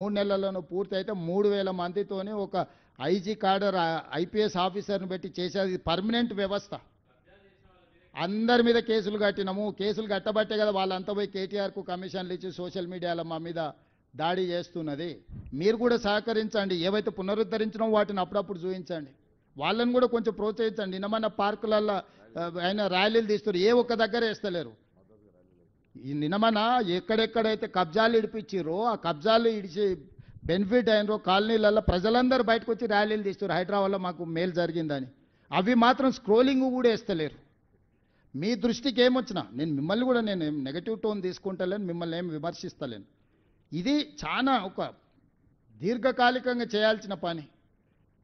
3 నెలల్లోనూ పూర్తయితే 3000 మందితోని ఒక IG cadre IPS ఆఫీసర్ని పెట్టి చేసేది పర్మనెంట్ వ్యవస్థ. అందరి మీద కేసులు కట్టినాము. కేసులు కట్టబట్టే కదా వాళ్ళంతా పోయి కేటీఆర్కు కమిషన్లు ఇచ్చి సోషల్ మీడియాలో మా మీద దాడి చేస్తున్నది. మీరు కూడా సహకరించండి. ఏవైతే పునరుద్ధరించినో వాటిని అప్పుడప్పుడు చూపించండి. వాళ్ళని కూడా కొంచెం ప్రోత్సహించండి. నిన్నమన్న పార్కులలో ఆయన ర్యాలీలు తీస్తారు, ఏ ఒక్క దగ్గర వేస్తలేరు. ఈ నిన్నమన ఎక్కడెక్కడైతే కబ్జాలు ఇడిపించారో ఆ కబ్జాలు ఇడిచి బెనిఫిట్ అయినరో కాలనీలలో ప్రజలందరూ బయటకు వచ్చి ర్యాలీలు తీస్తారు, హైదరాబాద్లో మాకు మేలు జరిగిందని. అవి మాత్రం స్క్రోలింగ్ కూడా వేస్తలేరు. మీ దృష్టికి ఏమొచ్చినా నేను మిమ్మల్ని కూడా నేను నెగటివ్ టోన్ తీసుకుంటలేను, మిమ్మల్ని ఏం విమర్శిస్తలేను. ఇది చాలా ఒక దీర్ఘకాలికంగా చేయాల్సిన పని.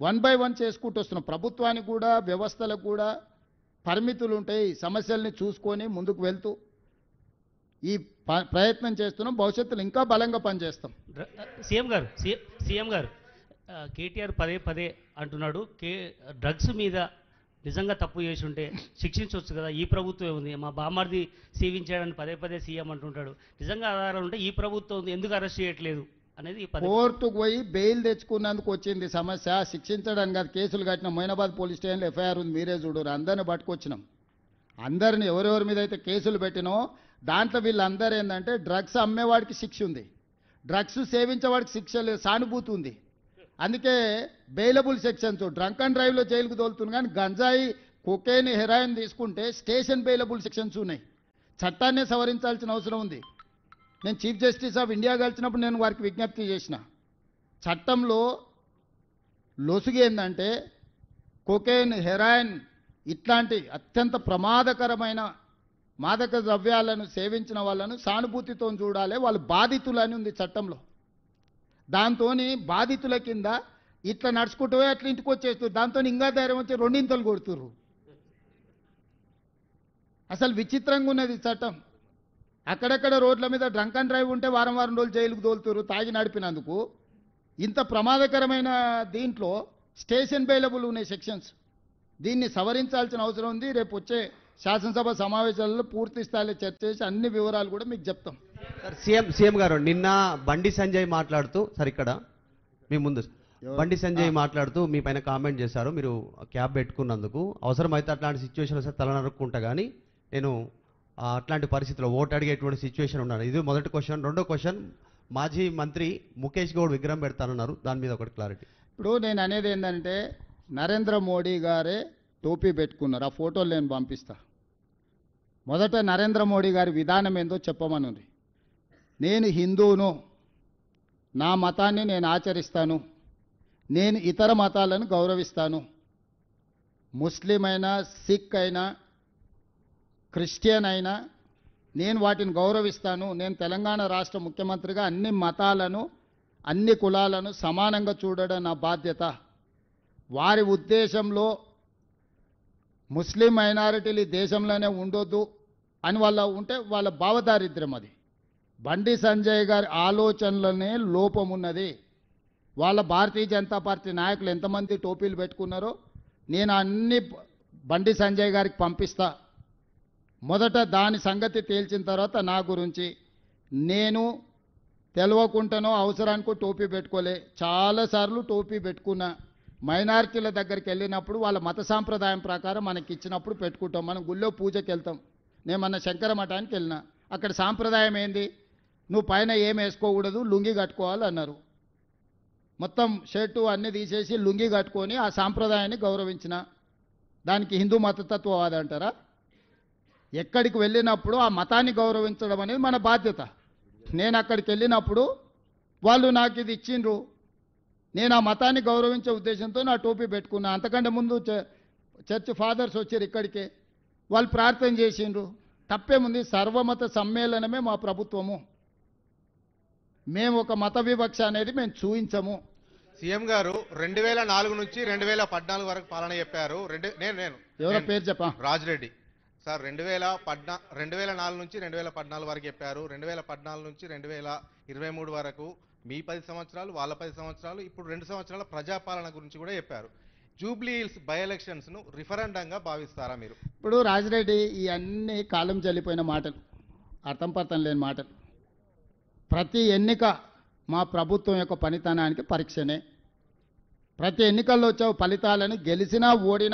1 by 1 చేసుకుంటూ వస్తున్నాం. ప్రభుత్వానికి కూడా వ్యవస్థలకు కూడా పరిమితులు ఉంటాయి. సమస్యల్ని చూసుకొని ముందుకు వెళ్తూ ఈ ప్రయత్నం చేస్తున్నాం. భవిష్యత్తులో ఇంకా బలంగా పనిచేస్తాం. సీఎం గారు కేటీఆర్ పదే పదే అంటున్నాడు, డ్రగ్స్ మీద నిజంగా తప్పు చేసి ఉంటే శిక్షించవచ్చు కదా, ఈ ప్రభుత్వం ఉంది, మా బామ్మర్ది సేవించాడని పదే పదే సీఎం అంటుంటాడు. నిజంగా ఆధారాలు ఉంటే ఈ ప్రభుత్వం ఉంది, ఎందుకు అరెస్ట్ చేయట్లేదు అనేది కోర్టుకు పోయి బెయిల్ తెచ్చుకున్నందుకు వచ్చింది సమస్య. శిక్షించడానికి కాదు. కేసులు కట్టిన మొయినాబాద్ పోలీస్ స్టేషన్లో ఎఫ్ఐఆర్ ఉంది, మీరే చూడరు. అందరిని పట్టుకొచ్చినాం. అందరిని ఎవరెవరి మీద అయితే కేసులు పెట్టినో దాంట్లో వీళ్ళందరూ ఏంటంటే డ్రగ్స్ అమ్మేవాడికి శిక్ష ఉంది, డ్రగ్స్ సేవించేవాడికి శిక్ష లేదు, సానుభూతి ఉంది. అందుకే బెయిలబుల్ సెక్షన్స్. డ్రంక్ అండ్ డ్రైవ్లో జైలుకు తోలుతుంది, కానీ గంజాయి, కొకేన్, హెరాయిన్ తీసుకుంటే స్టేషన్ బెయిలబుల్ సెక్షన్స్ ఉన్నాయి. చట్టాన్నే సవరించాల్సిన అవసరం ఉంది. నేను చీఫ్ జస్టిస్ ఆఫ్ ఇండియా కలిసినప్పుడు నేను వారికి విజ్ఞప్తి చేసిన, చట్టంలో లొసుగు ఏంటంటే కొకేన్, హెరాయిన్ ఇట్లాంటి అత్యంత ప్రమాదకరమైన మాదక ద్రవ్యాలను సేవించిన వాళ్ళను సానుభూతితో చూడాలి, వాళ్ళు బాధితులని ఉంది చట్టంలో. దాంతో బాధితుల కింద ఇట్లా నడుచుకుంటూ అట్లా ఇంటికి వచ్చేస్తారు. దాంతో ఇంకా ధైర్యం వచ్చి రెండింతలు కొడుతుర్రు. అసలు విచిత్రంగా ఉన్నది చట్టం. అక్కడెక్కడ రోడ్ల మీద డ్రంక్ అండ్ డ్రైవ్ ఉంటే వారం వారం రోజులు జైలుకు తోలుతురు తాగి నడిపినందుకు. ఇంత ప్రమాదకరమైన దీంట్లో స్టేషన్ బెయిలబుల్ ఉన్నాయి సెక్షన్స్. దీన్ని సవరించాల్సిన అవసరం ఉంది. రేపు వచ్చే శాసనసభ సమావేశాలలో పూర్తి స్థాయిలో చర్చ చేసి అన్ని వివరాలు కూడా మీకు చెప్తాం. సీఎం గారు నిన్న బండి సంజయ్ మాట్లాడుతూ, సార్ ఇక్కడ మీ ముందు బండి సంజయ్ మాట్లాడుతూ మీ పైన కామెంట్ చేశారు, మీరు క్యాబ్ పెట్టుకున్నందుకు. అవసరమైతే అట్లాంటి సిచ్యువేషన్ వస్తే తల నరుక్కుంటా, కానీ నేను అట్లాంటి పరిస్థితిలో ఓటు అడిగేటువంటి సిచ్యువేషన్ ఉన్నాను. ఇది మొదటి క్వశ్చన్. రెండో క్వశ్చన్, మాజీ మంత్రి ముఖేష్ గౌడ్ విగ్రహం పెడతానన్నారు, దాని మీద ఒకటి క్లారిటీ. ఇప్పుడు నేను అనేది ఏంటంటే నరేంద్ర మోడీ గారే టోపీ పెట్టుకున్నారు. ఆ ఫోటోలు నేను పంపిస్తా. మొదట నరేంద్ర మోడీ గారి విధానం ఏందో చెప్పమనుంది. నేను హిందువును, నా మతాన్ని నేను ఆచరిస్తాను, నేను ఇతర మతాలను గౌరవిస్తాను, ముస్లిం అయినా, సిక్ అయినా, క్రిస్టియన్ అయినా నేను వాటిని గౌరవిస్తాను. నేను తెలంగాణ రాష్ట్ర ముఖ్యమంత్రిగా అన్ని మతాలను, అన్ని కులాలను సమానంగా చూడడం నా బాధ్యత. వారి ఉద్దేశంలో ముస్లిం మైనారిటీలు ఈ దేశంలోనే ఉండొద్దు అని వాళ్ళ ఉంటే వాళ్ళ భావదారిద్ర్యం అది. బండి సంజయ్ గారి ఆలోచనలనే లోపం ఉన్నది. వాళ్ళ భారతీయ జనతా పార్టీ నాయకులు ఎంతమంది టోపీలు పెట్టుకున్నారో నేను అన్ని బండి సంజయ్ గారికి పంపిస్తా. మొదట దాని సంగతి తేల్చిన తర్వాత నా గురించి. నేను తెలియకుండానో అవసరానికో టోపీ పెట్టుకోలే, చాలాసార్లు టోపీ పెట్టుకున్నా. మైనారిటీల దగ్గరికి వెళ్ళినప్పుడు వాళ్ళ మత సాంప్రదాయం ప్రకారం మనకి ఇచ్చినప్పుడు పెట్టుకుంటాం. మనం గుళ్ళో పూజకి వెళ్తాం. నేను మన శంకర మఠానికి వెళ్ళినా, అక్కడ సాంప్రదాయం ఏంది, నువ్వు పైన ఏం వేసుకోకూడదు, లుంగి కట్టుకోవాలి అన్నారు. మొత్తం షర్టు అన్నీ తీసేసి లుంగి కట్టుకొని ఆ సాంప్రదాయాన్ని గౌరవించిన. దానికి హిందూ మతతత్వవాది అంటారా? ఎక్కడికి వెళ్ళినప్పుడు ఆ మతాన్ని గౌరవించడం అనేది మన బాధ్యత. నేను అక్కడికి వెళ్ళినప్పుడు వాళ్ళు నాకు ఇది ఇచ్చిండ్రు, నేను ఆ మతాన్ని గౌరవించే ఉద్దేశంతో నా టోపీ పెట్టుకున్నా. అంతకంటే ముందు చర్చ్ ఫాదర్స్ వచ్చారు ఇక్కడికే, వాళ్ళు ప్రార్థన చేసిండ్రు. తప్పేముంది? సర్వమత సమ్మేళనమే మా ప్రభుత్వము. మేము ఒక మత వివక్ష అనేది మేము చూపించము. సీఎం గారు 2004 నుంచి 2014 వరకు పాలన చెప్పారు. ఎవరో పేరు చెప్పా? రాజిరెడ్డి సార్. 2004 నుంచి 2014 వరకు చెప్పారు. 2014 నుంచి 2023 వరకు మీ 10 సంవత్సరాలు, వాళ్ళ 10 సంవత్సరాలు, ఇప్పుడు 2 సంవత్సరాల ప్రజాపాలన గురించి కూడా చెప్పారు. జూబ్లీ హిల్స్ బై ఎలక్షన్స్ ను రిఫరెండంగా భావిస్తారా మీరు? ఇప్పుడు రాజిరెడ్డి ఈ అన్ని కాలం చెల్లిపోయిన మాటలు, అర్థం పర్థం లేని మాటలు. ప్రతి ఎన్నిక మా ప్రభుత్వం యొక్క పనితనానికి పరీక్షనే. ప్రతి ఎన్నికల్లో వచ్చే ఫలితాలను గెలిచినా ఓడినా